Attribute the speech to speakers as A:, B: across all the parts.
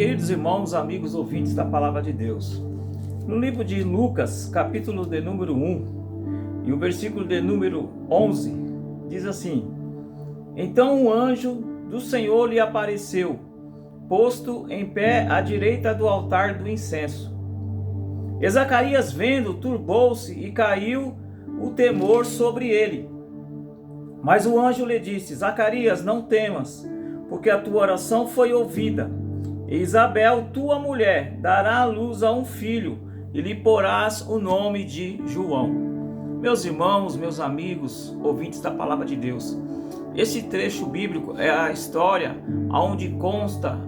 A: Queridos irmãos, amigos, ouvintes da Palavra de Deus, no livro de Lucas, capítulo de número 1, e o versículo de número 11, diz assim: Então um anjo do Senhor lhe apareceu, posto em pé à direita do altar do incenso. E Zacarias, vendo, turbou-se e caiu o temor sobre ele. Mas o anjo lhe disse: Zacarias, não temas, porque a tua oração foi ouvida. E Isabel, tua mulher, dará à luz a um filho, e lhe porás o nome de João. Meus irmãos, meus amigos, ouvintes da Palavra de Deus, esse trecho bíblico é a história onde consta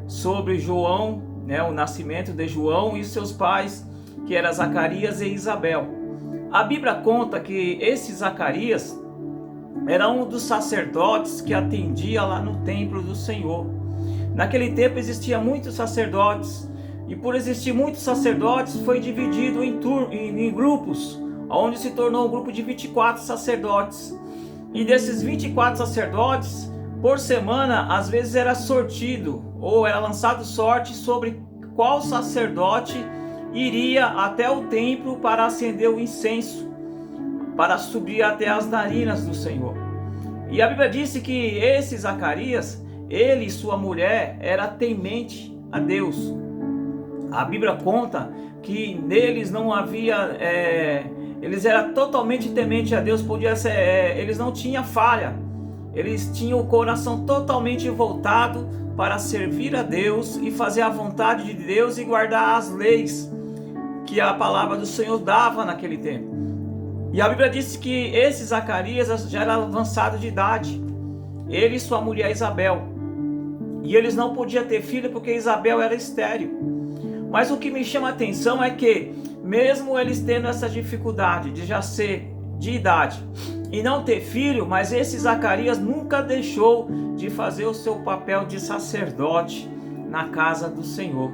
A: sobre João, o nascimento de João e seus pais, que eram Zacarias e Isabel. A Bíblia conta que esse Zacarias era um dos sacerdotes que atendia lá no templo do Senhor. Naquele tempo existiam muitos sacerdotes, e por existir muitos sacerdotes foi dividido em grupos, onde se tornou um grupo de 24 sacerdotes. E desses 24 sacerdotes, por semana, às vezes era sortido, ou era lançado sorte sobre qual sacerdote iria até o templo para acender o incenso, para subir até as narinas do Senhor. E a Bíblia disse que esse Zacarias, ele e sua mulher era temente a Deus. A Bíblia conta que neles não havia, eles eram totalmente temente a Deus, eles não tinham falha, eles tinham o coração totalmente voltado para servir a Deus e fazer a vontade de Deus e guardar as leis que a palavra do Senhor dava naquele tempo. E a Bíblia disse que esse Zacarias já era avançado de idade, ele e sua mulher Isabel. E eles não podiam ter filho porque Isabel era estéril. Mas o que me chama a atenção é que, mesmo eles tendo essa dificuldade de já ser de idade e não ter filho, mas esse Zacarias nunca deixou de fazer o seu papel de sacerdote na casa do Senhor.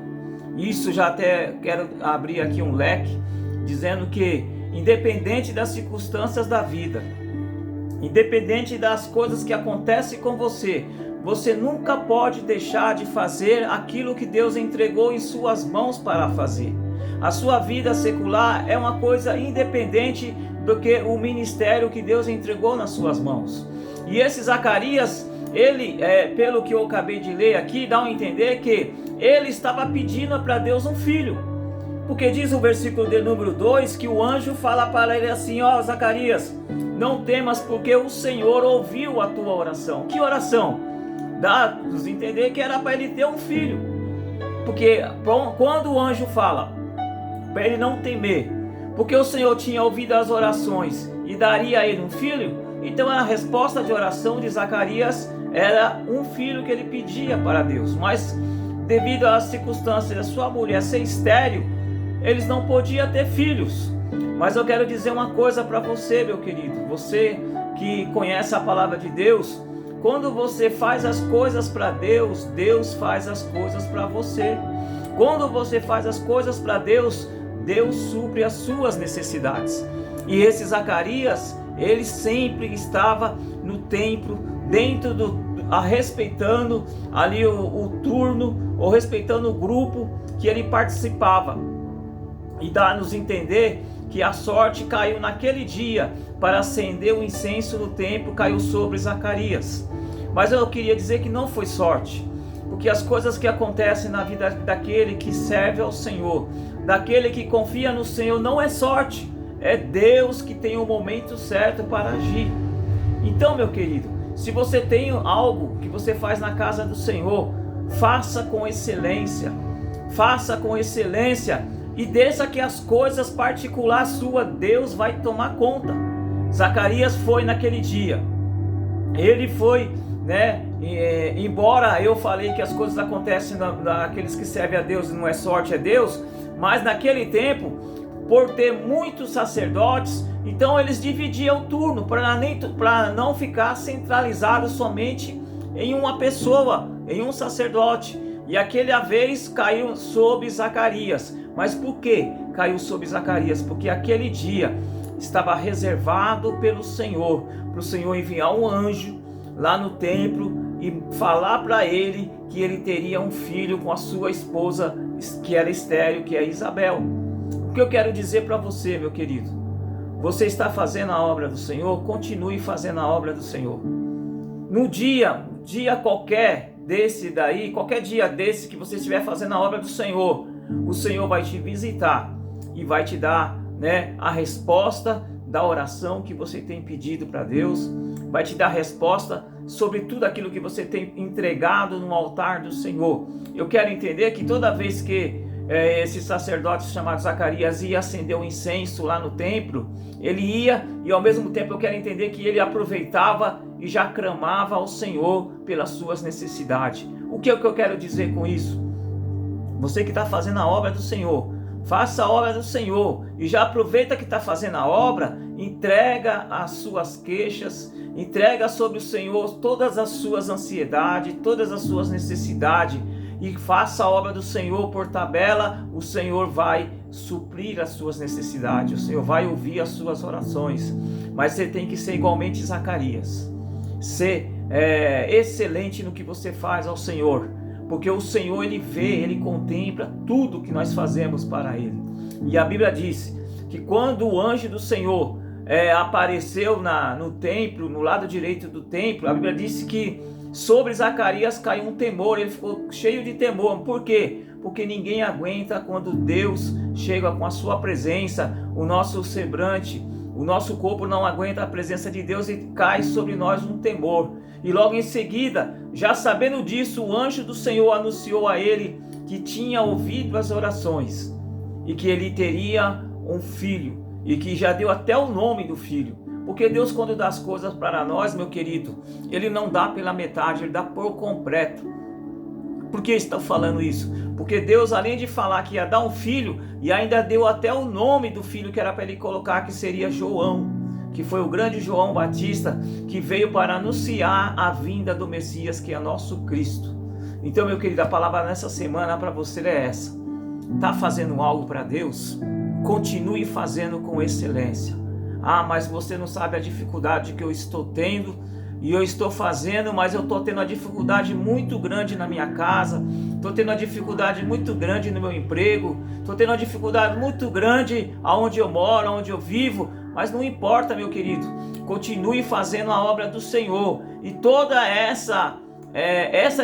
A: Isso já até quero abrir aqui um leque, dizendo que, independente das circunstâncias da vida, independente das coisas que acontecem com você, você nunca pode deixar de fazer aquilo que Deus entregou em suas mãos para fazer. A sua vida secular é uma coisa independente do que o ministério que Deus entregou nas suas mãos. E esse Zacarias, ele, pelo que eu acabei de ler aqui, dá a entender que ele estava pedindo para Deus um filho. Porque diz o versículo de número 2 que o anjo fala para ele assim: Zacarias, não temas, porque o Senhor ouviu a tua oração. Que oração? Dá-nos a entender que era para ele ter um filho. Porque quando o anjo fala para ele não temer, porque o Senhor tinha ouvido as orações e daria a ele um filho, então a resposta de oração de Zacarias era um filho que ele pedia para Deus. Mas devido às circunstâncias da sua mulher ser estéril, eles não podiam ter filhos. Mas eu quero dizer uma coisa para você, meu querido, você que conhece a palavra de Deus: quando você faz as coisas para Deus, Deus faz as coisas para você. Quando você faz as coisas para Deus, Deus supre as suas necessidades. E esse Zacarias, ele sempre estava no templo, respeitando ali o turno, ou respeitando o grupo que ele participava. E dá-nos a entender que a sorte caiu naquele dia para acender o incenso no templo, caiu sobre Zacarias. Mas eu queria dizer que não foi sorte, porque as coisas que acontecem na vida daquele que serve ao Senhor, daquele que confia no Senhor, não é sorte, é Deus que tem o momento certo para agir. Então, meu querido, se você tem algo que você faz na casa do Senhor, faça com excelência, e deixa que as coisas particulares suas, Deus vai tomar conta. Zacarias foi naquele dia, ele foi, embora eu falei que as coisas acontecem naqueles que servem a Deus e não é sorte, é Deus, mas naquele tempo, por ter muitos sacerdotes, então eles dividiam o turno para não ficar centralizado somente em uma pessoa, em um sacerdote. E aquela vez caiu sobre Zacarias. Mas por que caiu sobre Zacarias? Porque aquele dia estava reservado pelo Senhor, para o Senhor enviar um anjo lá no templo e falar para ele que ele teria um filho com a sua esposa, que era estéril, que é Isabel. O que eu quero dizer para você, meu querido? Você está fazendo a obra do Senhor? Continue fazendo a obra do Senhor. No dia qualquer desse daí, qualquer dia desse que você estiver fazendo a obra do Senhor, o Senhor vai te visitar e vai te dar, a resposta da oração que você tem pedido para Deus, vai te dar resposta sobre tudo aquilo que você tem entregado no altar do Senhor. Eu quero entender que toda vez que esse sacerdote chamado Zacarias ia acender um incenso lá no templo, ele ia, e ao mesmo tempo eu quero entender que ele aproveitava e já clamava ao Senhor pelas suas necessidades. O que é que eu quero dizer com isso? Você que está fazendo a obra do Senhor, faça a obra do Senhor e já aproveita que está fazendo a obra, entrega as suas queixas, entrega sobre o Senhor todas as suas ansiedades, todas as suas necessidades, e faça a obra do Senhor por tabela. O Senhor vai suprir as suas necessidades, o Senhor vai ouvir as suas orações, mas você tem que ser igualmente Zacarias, ser excelente no que você faz ao Senhor, porque o Senhor, ele vê, ele contempla tudo que nós fazemos para ele. E a Bíblia diz que quando o anjo do Senhor apareceu no templo, no lado direito do templo, a Bíblia disse que sobre Zacarias caiu um temor, ele ficou cheio de temor. Por quê? Porque ninguém aguenta quando Deus chega com a sua presença, o nosso semblante, o nosso corpo não aguenta a presença de Deus e cai sobre nós um temor. E logo em seguida, já sabendo disso, o anjo do Senhor anunciou a ele que tinha ouvido as orações e que ele teria um filho, e que já deu até o nome do filho. Porque Deus, quando dá as coisas para nós, meu querido, ele não dá pela metade, ele dá por completo. Por que estou falando isso? Porque Deus, além de falar que ia dar um filho, e ainda deu até o nome do filho que era para ele colocar, que seria João, que foi o grande João Batista, que veio para anunciar a vinda do Messias, que é nosso Cristo. Então, meu querido, a palavra nessa semana para você é essa. Está fazendo algo para Deus? Continue fazendo com excelência. Mas você não sabe a dificuldade que eu estou tendo, e eu estou fazendo, mas eu estou tendo uma dificuldade muito grande na minha casa, estou tendo uma dificuldade muito grande no meu emprego, estou tendo uma dificuldade muito grande aonde eu moro, aonde eu vivo. Mas não importa, meu querido, continue fazendo a obra do Senhor, e toda essa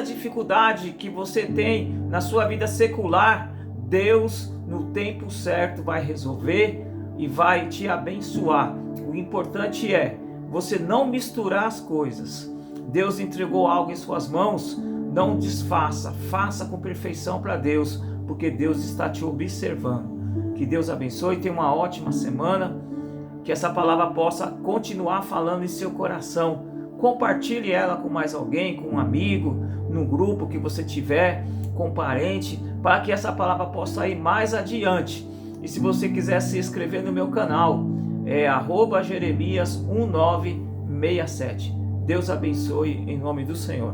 A: dificuldade que você tem na sua vida secular, Deus no tempo certo vai resolver e vai te abençoar. O importante é você não misturar as coisas. Deus entregou algo em suas mãos, não desfaça, faça com perfeição para Deus, porque Deus está te observando. Que Deus abençoe, tenha uma ótima semana, que essa palavra possa continuar falando em seu coração. Compartilhe ela com mais alguém, com um amigo, no grupo que você tiver, com um parente, para que essa palavra possa ir mais adiante. E se você quiser se inscrever no meu canal, é @Jeremias1967. Deus abençoe em nome do Senhor.